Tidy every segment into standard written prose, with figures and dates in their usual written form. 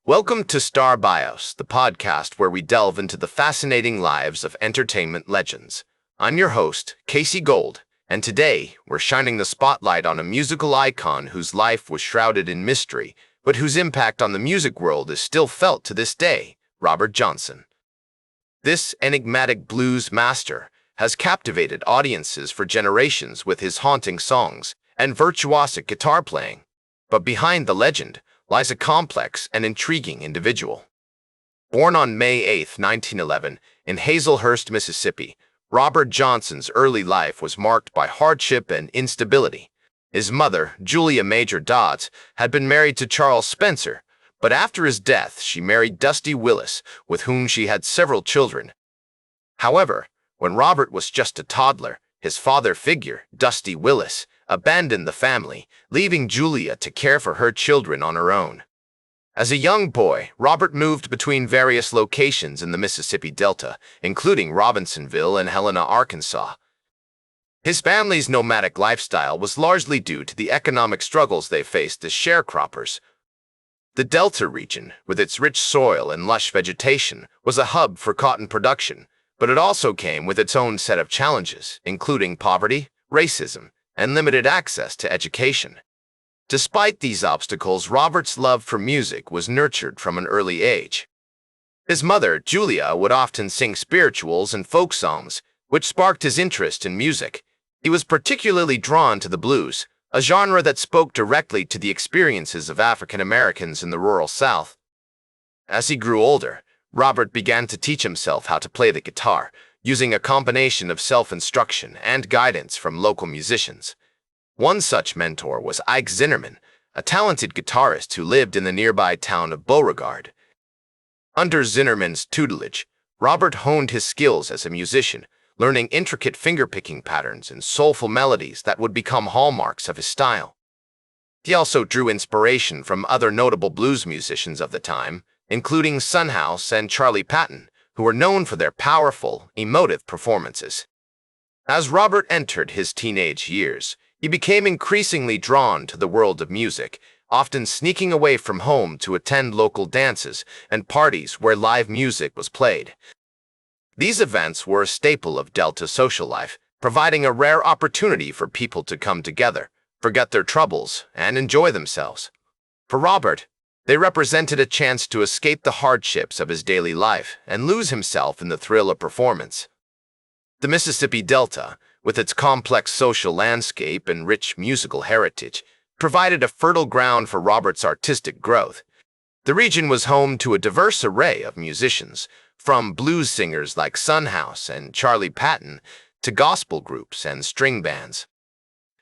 Welcome to Star Bios, the podcast where we delve into the fascinating lives of entertainment legends. I'm your host, Casey Gold, and today we're shining the spotlight on a musical icon whose life was shrouded in mystery, but whose impact on the music world is still felt to this day, Robert Johnson. This enigmatic blues master has captivated audiences for generations with his haunting songs and virtuosic guitar playing. But behind the legend lies a complex and intriguing individual. Born on May 8, 1911, in Hazelhurst, Mississippi, Robert Johnson's early life was marked by hardship and instability. His mother, Julia Major Dodds, had been married to Charles Spencer, but after his death she married Dusty Willis, with whom she had several children. However, when Robert was just a toddler, his father figure, Dusty Willis, abandoned the family, leaving Julia to care for her children on her own. As a young boy, Robert moved between various locations in the Mississippi Delta, including Robinsonville and Helena, Arkansas. His family's nomadic lifestyle was largely due to the economic struggles they faced as sharecroppers. The Delta region, with its rich soil and lush vegetation, was a hub for cotton production, but it also came with its own set of challenges, including poverty, racism, and limited access to education. Despite these obstacles, Robert's love for music was nurtured from an early age. His mother, Julia, would often sing spirituals and folk songs, which sparked his interest in music. He was particularly drawn to the blues, a genre that spoke directly to the experiences of African Americans in the rural South. As he grew older, Robert began to teach himself how to play the guitar, using a combination of self-instruction and guidance from local musicians. One such mentor was Ike Zinnerman, a talented guitarist who lived in the nearby town of Beauregard. Under Zinnerman's tutelage, Robert honed his skills as a musician, learning intricate finger-picking patterns and soulful melodies that would become hallmarks of his style. He also drew inspiration from other notable blues musicians of the time, including Son House and Charlie Patton, who were known for their powerful, emotive performances. As Robert entered his teenage years, he became increasingly drawn to the world of music, often sneaking away from home to attend local dances and parties where live music was played. These events were a staple of Delta social life, providing a rare opportunity for people to come together, forget their troubles, and enjoy themselves. For Robert, they represented a chance to escape the hardships of his daily life and lose himself in the thrill of performance. The Mississippi Delta, with its complex social landscape and rich musical heritage, provided a fertile ground for Robert's artistic growth. The region was home to a diverse array of musicians, from blues singers like Son House and Charlie Patton to gospel groups and string bands.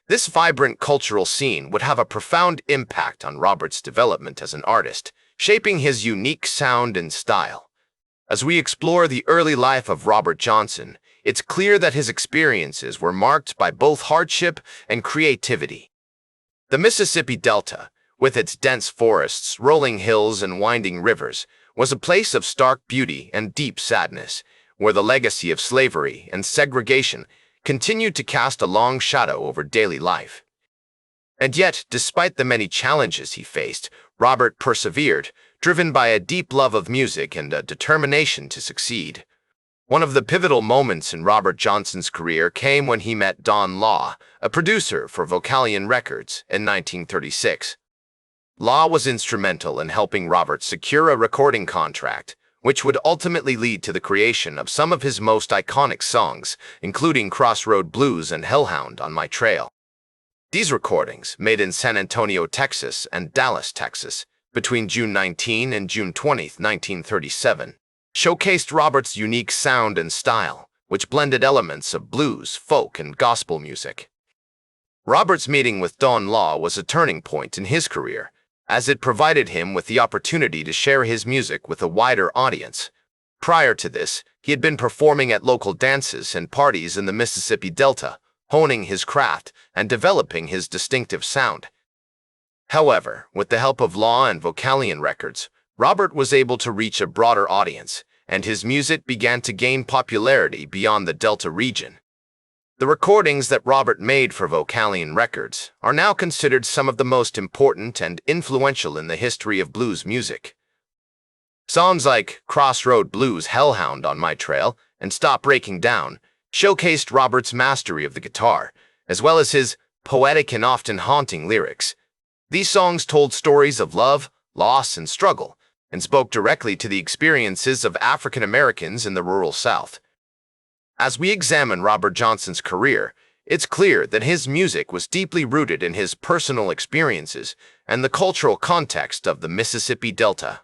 This vibrant cultural scene would have a profound impact on Robert's development as an artist, shaping his unique sound and style. As we explore the early life of Robert Johnson, it's clear that his experiences were marked by both hardship and creativity. The Mississippi Delta, with its dense forests, rolling hills, and winding rivers, was a place of stark beauty and deep sadness, where the legacy of slavery and segregation continued to cast a long shadow over daily life. And yet, despite the many challenges he faced, Robert persevered, driven by a deep love of music and a determination to succeed. One of the pivotal moments in Robert Johnson's career came when he met Don Law, a producer for Vocalion Records, in 1936. Law was instrumental in helping Robert secure a recording contract, which would ultimately lead to the creation of some of his most iconic songs, including Crossroad Blues and Hellhound on My Trail. These recordings, made in San Antonio, Texas and Dallas, Texas, between June 19 and June 20, 1937, showcased Robert's unique sound and style, which blended elements of blues, folk, and gospel music. Robert's meeting with Don Law was a turning point in his career, as it provided him with the opportunity to share his music with a wider audience. Prior to this, he had been performing at local dances and parties in the Mississippi Delta, honing his craft and developing his distinctive sound. However, with the help of Law and Vocalion Records, Robert was able to reach a broader audience, and his music began to gain popularity beyond the Delta region. The recordings that Robert made for Vocalion Records are now considered some of the most important and influential in the history of blues music. Songs like Crossroad Blues, Hellhound on My Trail, and Stop Breaking Down showcased Robert's mastery of the guitar, as well as his poetic and often haunting lyrics. These songs told stories of love, loss, and struggle, and spoke directly to the experiences of African Americans in the rural South. As we examine Robert Johnson's career, it's clear that his music was deeply rooted in his personal experiences and the cultural context of the Mississippi Delta.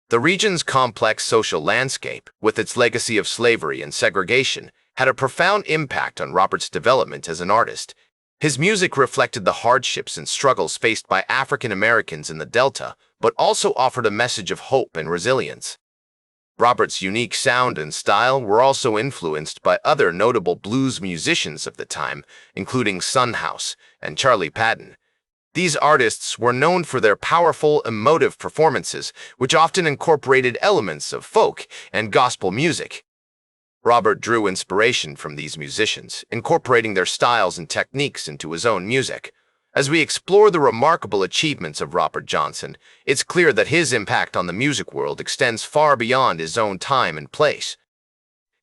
The region's complex social landscape, with its legacy of slavery and segregation, had a profound impact on Robert's development as an artist. His music reflected the hardships and struggles faced by African Americans in the Delta, but also offered a message of hope and resilience. Robert's unique sound and style were also influenced by other notable blues musicians of the time, including Son House and Charlie Patton. These artists were known for their powerful, emotive performances, which often incorporated elements of folk and gospel music. Robert drew inspiration from these musicians, incorporating their styles and techniques into his own music. As we explore the remarkable achievements of Robert Johnson, it's clear that his impact on the music world extends far beyond his own time and place.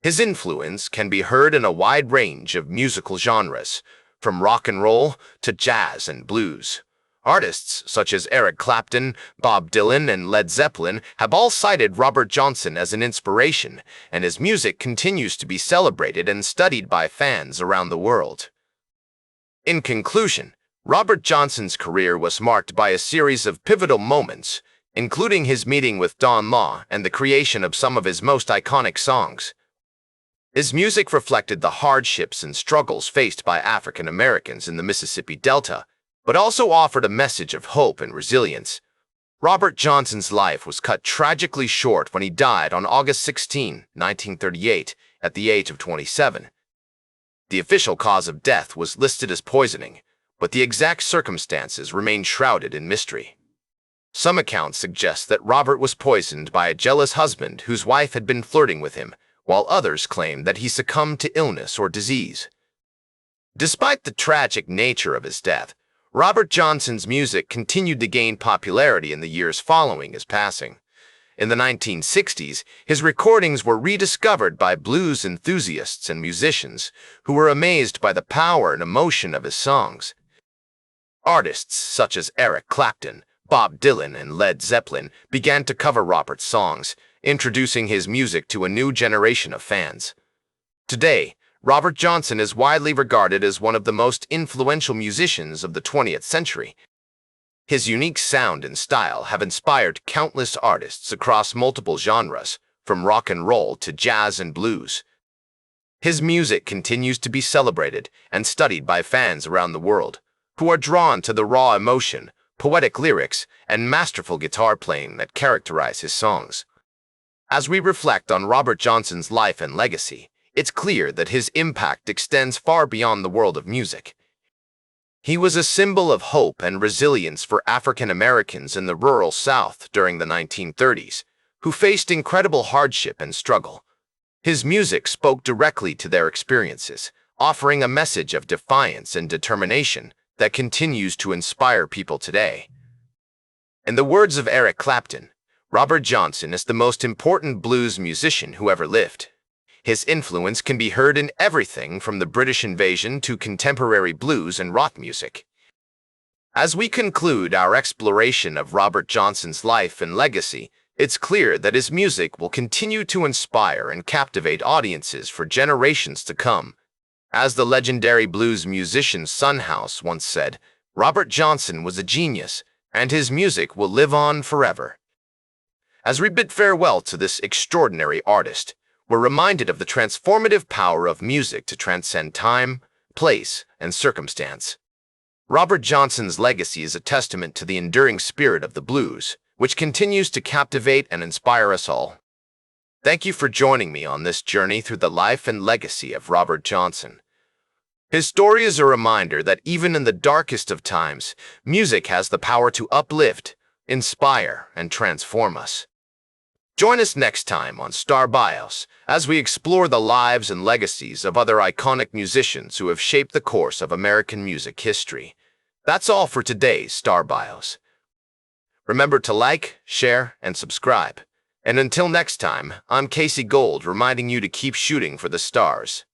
His influence can be heard in a wide range of musical genres, from rock and roll to jazz and blues. Artists such as Eric Clapton, Bob Dylan, and Led Zeppelin have all cited Robert Johnson as an inspiration, and his music continues to be celebrated and studied by fans around the world. In conclusion, Robert Johnson's career was marked by a series of pivotal moments, including his meeting with Don Law and the creation of some of his most iconic songs. His music reflected the hardships and struggles faced by African Americans in the Mississippi Delta, but also offered a message of hope and resilience. Robert Johnson's life was cut tragically short when he died on August 16, 1938, at the age of 27. The official cause of death was listed as poisoning, but the exact circumstances remain shrouded in mystery. Some accounts suggest that Robert was poisoned by a jealous husband whose wife had been flirting with him, while others claim that he succumbed to illness or disease. Despite the tragic nature of his death, Robert Johnson's music continued to gain popularity in the years following his passing. In the 1960s, his recordings were rediscovered by blues enthusiasts and musicians who were amazed by the power and emotion of his songs. Artists such as Eric Clapton, Bob Dylan, and Led Zeppelin began to cover Robert's songs, introducing his music to a new generation of fans. Today, Robert Johnson is widely regarded as one of the most influential musicians of the 20th century. His unique sound and style have inspired countless artists across multiple genres, from rock and roll to jazz and blues. His music continues to be celebrated and studied by fans around the world, who are drawn to the raw emotion, poetic lyrics, and masterful guitar playing that characterize his songs. As we reflect on Robert Johnson's life and legacy, it's clear that his impact extends far beyond the world of music. He was a symbol of hope and resilience for African Americans in the rural South during the 1930s, who faced incredible hardship and struggle. His music spoke directly to their experiences, offering a message of defiance and determination that continues to inspire people today. In the words of Eric Clapton, Robert Johnson is the most important blues musician who ever lived. His influence can be heard in everything from the British invasion to contemporary blues and rock music. As we conclude our exploration of Robert Johnson's life and legacy, it's clear that his music will continue to inspire and captivate audiences for generations to come. As the legendary blues musician Son House once said, Robert Johnson was a genius, and his music will live on forever. As we bid farewell to this extraordinary artist, we're reminded of the transformative power of music to transcend time, place, and circumstance. Robert Johnson's legacy is a testament to the enduring spirit of the blues, which continues to captivate and inspire us all. Thank you for joining me on this journey through the life and legacy of Robert Johnson. His story is a reminder that even in the darkest of times, music has the power to uplift, inspire, and transform us. Join us next time on Star Bios as we explore the lives and legacies of other iconic musicians who have shaped the course of American music history. That's all for today's Star Bios. Remember to like, share, and subscribe. And until next time, I'm Casey Gold reminding you to keep shooting for the stars.